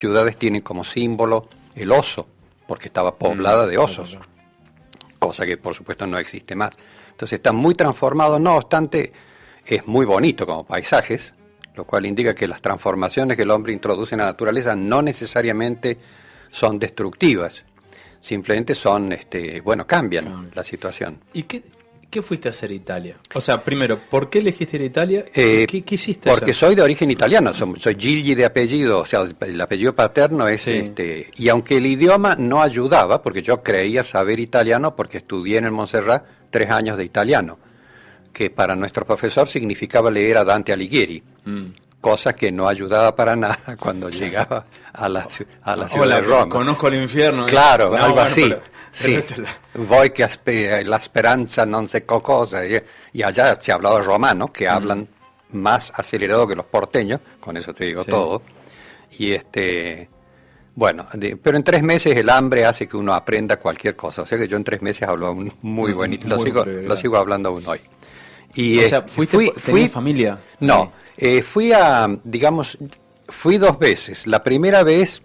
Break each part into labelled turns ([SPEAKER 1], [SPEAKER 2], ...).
[SPEAKER 1] ciudades tienen como símbolo el oso, porque estaba poblada de osos, cosa que por supuesto no existe más. Entonces está muy transformado, no obstante, es muy bonito como paisajes, lo cual indica que las transformaciones que el hombre introduce en la naturaleza no necesariamente son destructivas, simplemente son, cambian la situación.
[SPEAKER 2] ¿Y qué fuiste a hacer a Italia? O sea, primero, ¿por qué elegiste ir a Italia? ¿Qué hiciste allá?
[SPEAKER 1] Porque soy de origen italiano, soy Gigli de apellido, o sea, el apellido paterno es y aunque el idioma no ayudaba, porque yo creía saber italiano porque estudié en el Montserrat 3 años de italiano, que para nuestro profesor significaba leer a Dante Alighieri, cosa que no ayudaba para nada cuando llegaba a la ciudad de Roma.
[SPEAKER 2] Conozco el infierno.
[SPEAKER 1] Claro, algo así.
[SPEAKER 2] Pero
[SPEAKER 1] sí. Voi che la speranza non sé cosa. Y allá se hablaba romano, que hablan más acelerado que los porteños, con eso te digo todo. Y pero en 3 meses el hambre hace que uno aprenda cualquier cosa. O sea que yo en 3 meses hablo muy bonito, lo sigo hablando aún hoy. Y,
[SPEAKER 2] o sea, fui familia.
[SPEAKER 1] No, fui 2 veces. La primera vez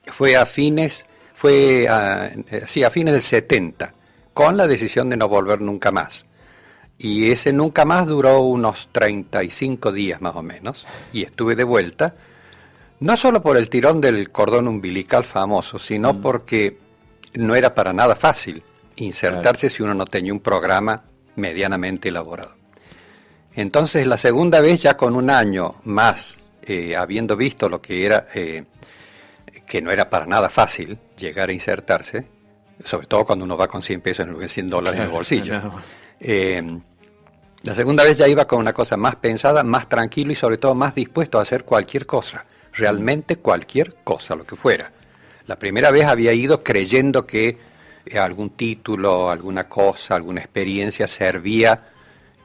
[SPEAKER 1] fue a fines del 70, con la decisión de no volver nunca más. Y ese nunca más duró unos 35 días más o menos, y estuve de vuelta, no solo por el tirón del cordón umbilical famoso, sino porque no era para nada fácil insertarse si uno no tenía un programa medianamente elaborado. Entonces la segunda vez, ya con un año más, habiendo visto lo que era, que no era para nada fácil llegar a insertarse, sobre todo cuando uno va con 100 pesos en lugar de $100 en el bolsillo. La segunda vez ya iba con una cosa más pensada, más tranquilo y sobre todo más dispuesto a hacer cualquier cosa, realmente cualquier cosa, lo que fuera. La primera vez había ido creyendo que algún título, alguna cosa, alguna experiencia servía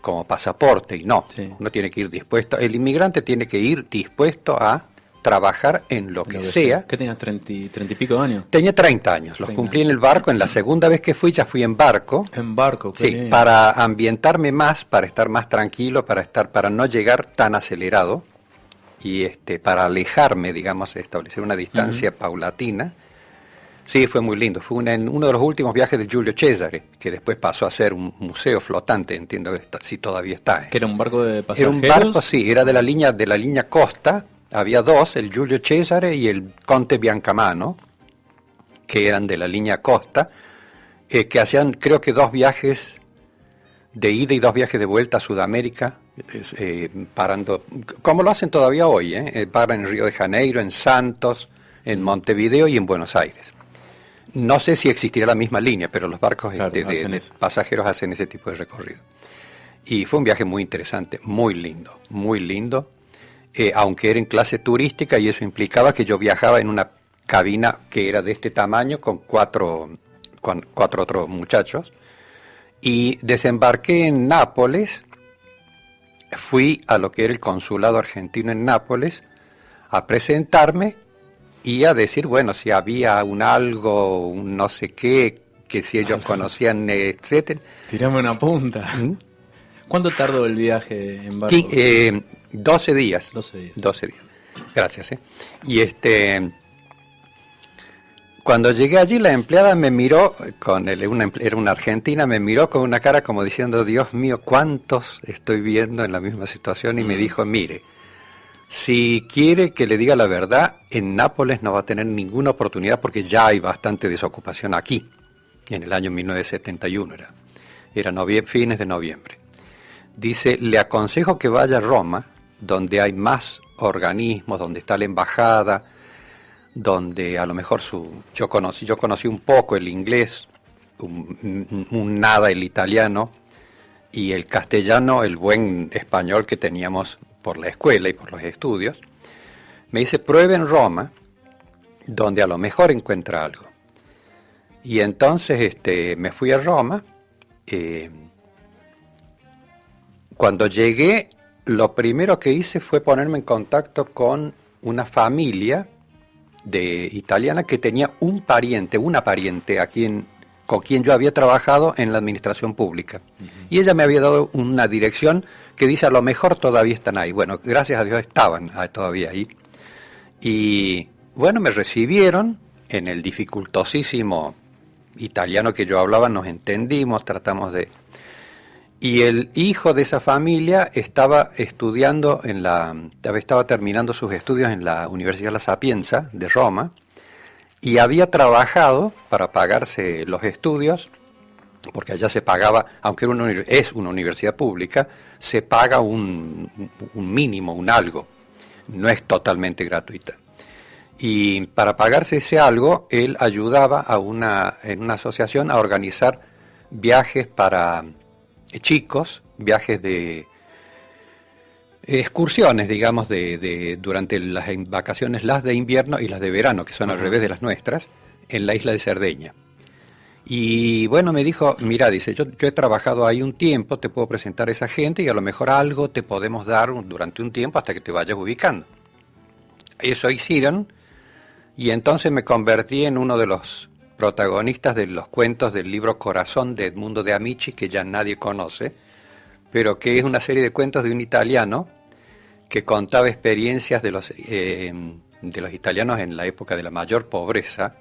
[SPEAKER 1] como pasaporte, y no, uno tiene que ir dispuesto, el inmigrante tiene que ir dispuesto a trabajar en lo que sea.
[SPEAKER 2] ¿Qué tenías, 30 y pico de años?
[SPEAKER 1] Tenía 30 años, los cumplí en el barco, en la segunda vez que fui ya fui en barco.
[SPEAKER 2] En barco,
[SPEAKER 1] sí, para ambientarme más, para estar más tranquilo, para no llegar tan acelerado, y para alejarme, digamos, establecer una distancia paulatina. Sí, fue muy lindo. Fue uno de los últimos viajes de Giulio Cesare, que después pasó a ser un museo flotante, entiendo que sí todavía está.
[SPEAKER 2] ¿Que era un barco de pasajeros?
[SPEAKER 1] Era un barco, sí, era de la línea Costa. Había 2, el Giulio Cesare y el Conte Biancamano, que eran de la línea Costa, que hacían creo que 2 viajes de ida y 2 viajes de vuelta a Sudamérica, parando, como lo hacen todavía hoy, paran en Río de Janeiro, en Santos, en Montevideo y en Buenos Aires. No sé si existirá la misma línea, pero los barcos de pasajeros hacen ese tipo de recorrido. Y fue un viaje muy interesante, muy lindo, aunque era en clase turística, y eso implicaba que yo viajaba en una cabina que era de este tamaño con cuatro otros muchachos, y desembarqué en Nápoles, fui a lo que era el consulado argentino en Nápoles a presentarme y a decir, bueno, si había un no sé qué, que si ellos conocían, etcétera.
[SPEAKER 2] Tirame una punta. ¿Cuánto tardó el viaje en barco?
[SPEAKER 1] 12 días.
[SPEAKER 2] 12 días.
[SPEAKER 1] Gracias. Y cuando llegué allí, la empleada me miró, era una argentina, me miró con una cara como diciendo, Dios mío, ¿cuántos estoy viendo en la misma situación? Y me dijo, mire, si quiere que le diga la verdad, en Nápoles no va a tener ninguna oportunidad porque ya hay bastante desocupación aquí, en el año 1971 era fines de noviembre. Dice, le aconsejo que vaya a Roma, donde hay más organismos, donde está la embajada, donde a lo mejor yo conocí un poco el inglés, un nada el italiano, y el castellano, el buen español que teníamos por la escuela y por los estudios. Me dice, pruebe en Roma, donde a lo mejor encuentra algo. Y entonces me fui a Roma. Cuando llegué, lo primero que hice fue ponerme en contacto con una familia italiana que tenía una pariente con quien yo había trabajado en la administración pública. Y ella me había dado una dirección que dice, a lo mejor todavía están ahí. Bueno, gracias a Dios estaban todavía ahí. Y bueno, me recibieron en el dificultosísimo italiano que yo hablaba, nos entendimos, tratamos de... Y el hijo de esa familia estaba estudiando estaba terminando sus estudios en la Universidad La Sapienza de Roma y había trabajado para pagarse los estudios, porque allá se pagaba, aunque es una universidad pública, se paga un mínimo, un algo, no es totalmente gratuita. Y para pagarse ese algo, él ayudaba en una asociación a organizar viajes para chicos, viajes de excursiones, digamos, durante las vacaciones, las de invierno y las de verano, que son al revés de las nuestras, en la isla de Cerdeña. Y bueno, me dijo, mira, dice, yo he trabajado ahí un tiempo, te puedo presentar a esa gente y a lo mejor algo te podemos dar durante un tiempo hasta que te vayas ubicando. Eso hicieron y entonces me convertí en uno de los protagonistas de los cuentos del libro Corazón de Edmundo de Amici, que ya nadie conoce, pero que es una serie de cuentos de un italiano que contaba experiencias de los italianos en la época de la mayor pobreza,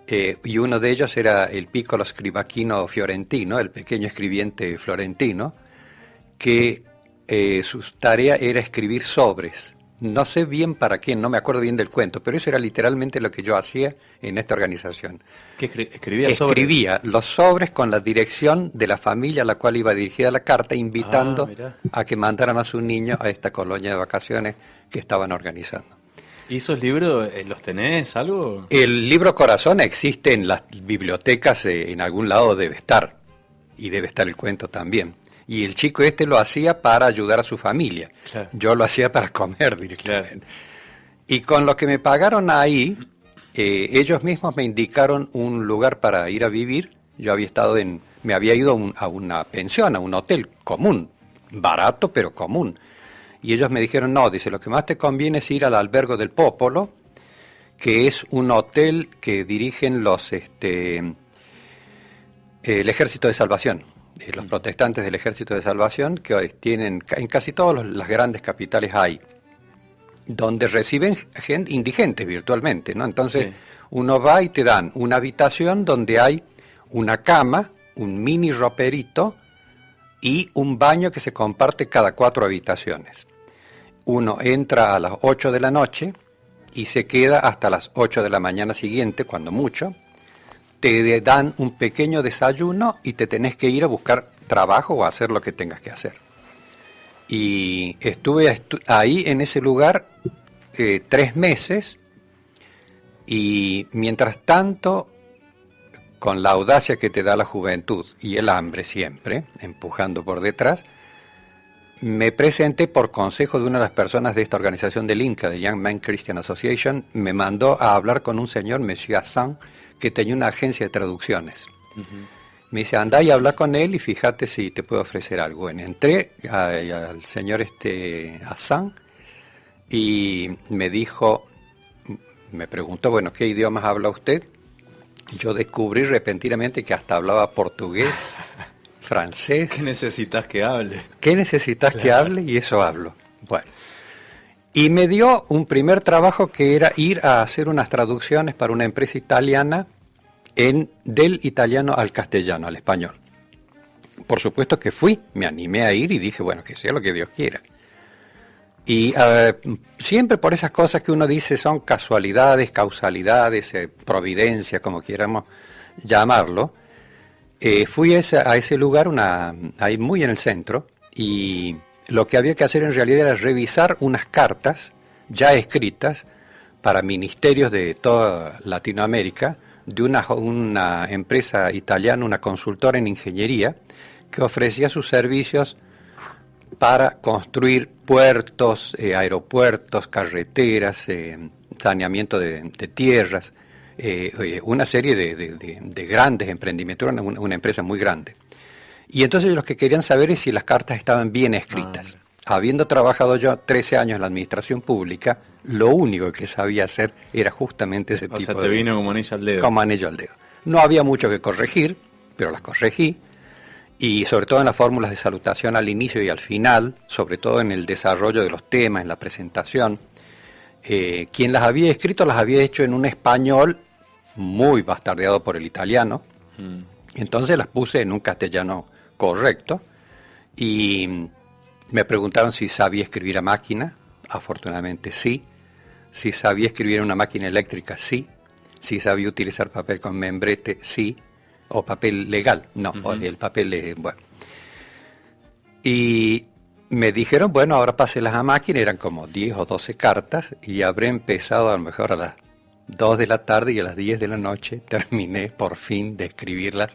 [SPEAKER 1] y uno de ellos era el piccolo scribacchino fiorentino, el pequeño escribiente florentino, que su tarea era escribir sobres. No sé bien para quién, no me acuerdo bien del cuento, pero eso era literalmente lo que yo hacía en esta organización.
[SPEAKER 2] ¿Qué escribía sobres?
[SPEAKER 1] Escribía los sobres con la dirección de la familia a la cual iba dirigida la carta, invitando a que mandaran a su niño a esta colonia de vacaciones que estaban organizando.
[SPEAKER 2] ¿Y esos libros los tenés, algo?
[SPEAKER 1] El libro Corazón existe en las bibliotecas, en algún lado debe estar, y debe estar el cuento también. Y el chico lo hacía para ayudar a su familia. Claro. Yo lo hacía para comer directamente. Claro. Y con lo que me pagaron ahí, ellos mismos me indicaron un lugar para ir a vivir. Yo me había ido a una pensión, a un hotel común, barato pero común. Y ellos me dijeron, no, dice, lo que más te conviene es ir al Albergo del Popolo, que es un hotel que dirigen el Ejército de Salvación. Los protestantes del Ejército de Salvación, que hoy tienen en casi todas las grandes capitales hay, donde reciben gente indigentes virtualmente, ¿no? Entonces sí. Uno va y te dan una habitación donde hay una cama, un mini roperito y un baño que se comparte cada 4 habitaciones. Uno entra a las 8 de la noche y se queda hasta las 8 de la mañana siguiente, cuando mucho. Te dan un pequeño desayuno y te tenés que ir a buscar trabajo o a hacer lo que tengas que hacer. Y estuve ahí en ese lugar 3 meses y mientras tanto, con la audacia que te da la juventud y el hambre siempre, empujando por detrás, me presenté por consejo de una de las personas de esta organización del INCA, de Young Men Christian Association, me mandó a hablar con un señor, Monsieur Hassan, que tenía una agencia de traducciones. Uh-huh. Me dice, andá y habla con él y fíjate si te puedo ofrecer algo. Bueno, entré al señor Hassan y me preguntó, bueno, ¿qué idiomas habla usted? Yo descubrí repentinamente que hasta hablaba portugués, francés.
[SPEAKER 2] ¿Qué necesitas que hable?
[SPEAKER 1] ¿Qué necesitas que hable? Y eso hablo. Bueno. Y me dio un primer trabajo que era ir a hacer unas traducciones para una empresa italiana del italiano al castellano, al español. Por supuesto que me animé a ir y dije, bueno, que sea lo que Dios quiera. Y siempre por esas cosas que uno dice son casualidades, causalidades, providencia, como quieramos llamarlo, fui a ese lugar, ahí muy en el centro, y lo que había que hacer en realidad era revisar unas cartas ya escritas para ministerios de toda Latinoamérica, de una empresa italiana, una consultora en ingeniería, que ofrecía sus servicios para construir puertos, aeropuertos, carreteras, saneamiento de tierras, una serie de grandes emprendimientos, una empresa muy grande. Y entonces los que querían saber es si las cartas estaban bien escritas. Habiendo trabajado yo 13 años en la administración pública, lo único que sabía hacer era justamente ese tipo de...
[SPEAKER 2] O sea, te vino como anillo al dedo.
[SPEAKER 1] Como anillo al dedo. No había mucho que corregir, pero las corregí. Y sobre todo en las fórmulas de salutación al inicio y al final, sobre todo en el desarrollo de los temas, en la presentación. Quien las había escrito las había hecho en un español muy bastardeado por el italiano. Entonces las puse en un castellano correcto y me preguntaron si sabía escribir a máquina. Afortunadamente sí. Si sabía escribir en una máquina eléctrica, sí. Si sabía utilizar papel con membrete, sí. O papel legal, no, el papel, bueno. Y me dijeron, bueno, ahora páselas a máquina, eran como 10 o 12 cartas, y habré empezado a lo mejor a las 2 de la tarde y a las 10 de la noche terminé por fin de escribirlas.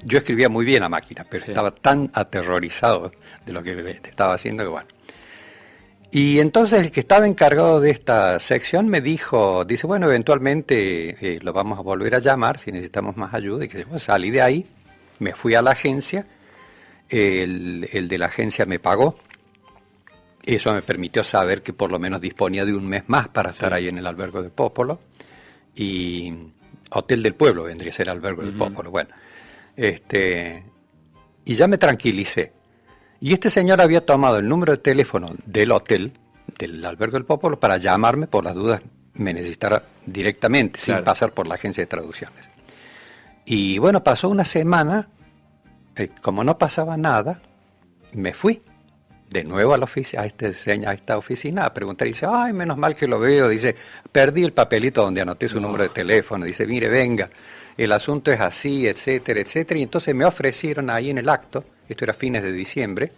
[SPEAKER 1] Yo escribía muy bien a máquina, pero estaba tan aterrorizado de lo que estaba haciendo que bueno. Y entonces el que estaba encargado de esta sección me dijo, dice, bueno, eventualmente lo vamos a volver a llamar si necesitamos más ayuda. Y que bueno, salí de ahí, me fui a la agencia, el de la agencia me pagó. Eso me permitió saber que por lo menos disponía de un mes más para estar ahí en el albergue del Popolo. Y Hotel del Pueblo vendría a ser albergue del Popolo. Bueno, y ya me tranquilicé. Y este señor había tomado el número de teléfono del hotel, del albergue del Popolo, para llamarme por las dudas me necesitara directamente, sin pasar por la agencia de traducciones. Y bueno, pasó una semana, como no pasaba nada, me fui de nuevo a la oficina, a esta oficina a preguntar. Y dice, ay, menos mal que lo veo. Dice, perdí el papelito donde anoté su número de teléfono. Dice, mire, venga, el asunto es así, etcétera, etcétera. Y entonces me ofrecieron ahí en el acto, esto era fines de diciembre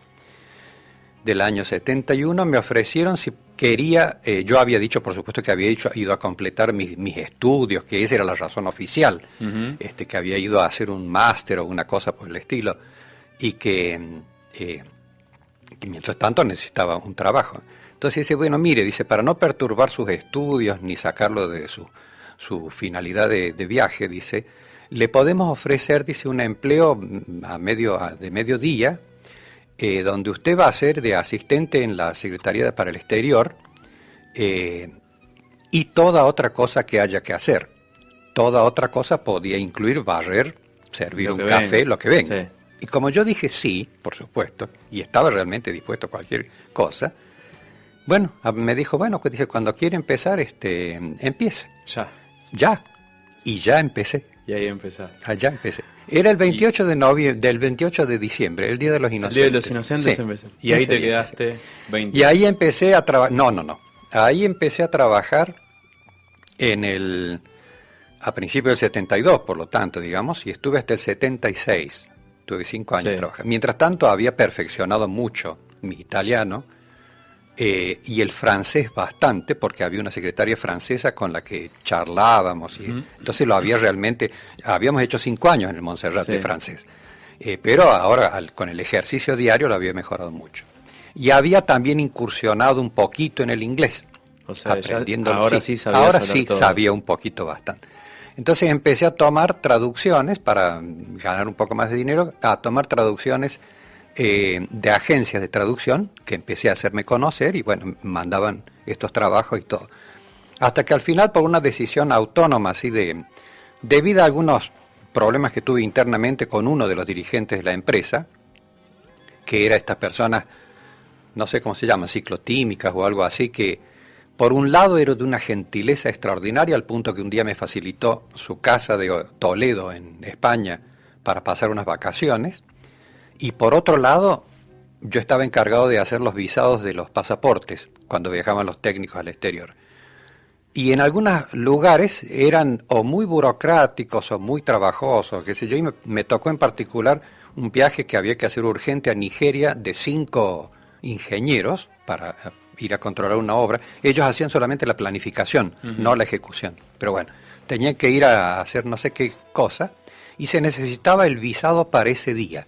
[SPEAKER 1] del año 71, me ofrecieron si quería, yo había dicho, por supuesto, que había ido a completar mis estudios, que esa era la razón oficial, que había ido a hacer un máster o una cosa por el estilo, y que mientras tanto necesitaba un trabajo. Entonces dice, bueno, mire, dice, para no perturbar sus estudios ni sacarlo de su finalidad de viaje, dice, le podemos ofrecer, dice, un empleo de mediodía, donde usted va a ser de asistente en la Secretaría para el Exterior, y toda otra cosa que haya que hacer. Toda otra cosa podía incluir barrer, servir un café, lo que venga. Sí. Y como yo dije sí, por supuesto, y estaba realmente dispuesto a cualquier cosa, bueno, me dijo, bueno, dice, cuando quiere empezar, empiece. Ya. Y ya empecé.
[SPEAKER 2] Y ahí empezaste.
[SPEAKER 1] Allá empecé. Era el 28 de noviembre, del 28 de diciembre, el Día de los Inocentes.
[SPEAKER 2] El Día de los Inocentes, sí. Empecé. Y ahí te quedaste 20.
[SPEAKER 1] Y ahí empecé a trabajar, no. Ahí empecé a trabajar a principios del 72, por lo tanto, digamos, y estuve hasta el 76. Tuve 5 años trabajando. Mientras tanto, había perfeccionado mucho mi italiano y el francés bastante, porque había una secretaria francesa con la que charlábamos. Entonces habíamos hecho 5 años en el Montserrat de francés. Pero ahora, con el ejercicio diario, lo había mejorado mucho. Y había también incursionado un poquito en el inglés.
[SPEAKER 2] O sea,
[SPEAKER 1] aprendiendo
[SPEAKER 2] ahora sí
[SPEAKER 1] sabía un poquito bastante. Entonces empecé a tomar traducciones para ganar un poco más de dinero, a tomar traducciones de agencias de traducción, que empecé a hacerme conocer y bueno, mandaban estos trabajos y todo. Hasta que al final, por una decisión autónoma, así debido a algunos problemas que tuve internamente con uno de los dirigentes de la empresa, que era estas personas, no sé cómo se llaman, ciclotímicas o algo así, que por un lado era de una gentileza extraordinaria al punto que un día me facilitó su casa de Toledo, en España, para pasar unas vacaciones. Y por otro lado, yo estaba encargado de hacer los visados de los pasaportes cuando viajaban los técnicos al exterior. Y en algunos lugares eran o muy burocráticos o muy trabajosos, qué sé yo, y me tocó en particular un viaje que había que hacer urgente a Nigeria de 5 ingenieros para ir a controlar una obra. Ellos hacían solamente la planificación, no la ejecución. Pero bueno, tenían que ir a hacer no sé qué cosa y se necesitaba el visado para ese día.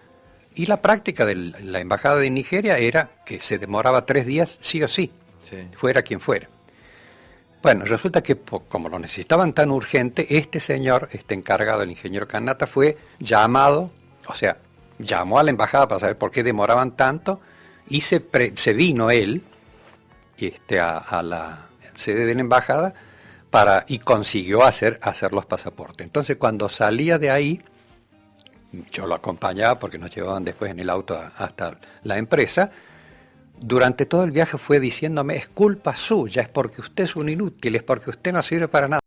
[SPEAKER 1] Y la práctica de la embajada de Nigeria era que se demoraba 3 días sí o sí, fuera quien fuera. Bueno, resulta que como lo necesitaban tan urgente, este señor, este encargado, el ingeniero Kanata, fue llamado, o sea, llamó a la embajada para saber por qué demoraban tanto y se vino él a la sede de la embajada y consiguió hacer los pasaportes. Entonces cuando salía de ahí, yo lo acompañaba porque nos llevaban después en el auto hasta la empresa, durante todo el viaje fue diciéndome, es culpa suya, es porque usted es un inútil, es porque usted no sirve para nada.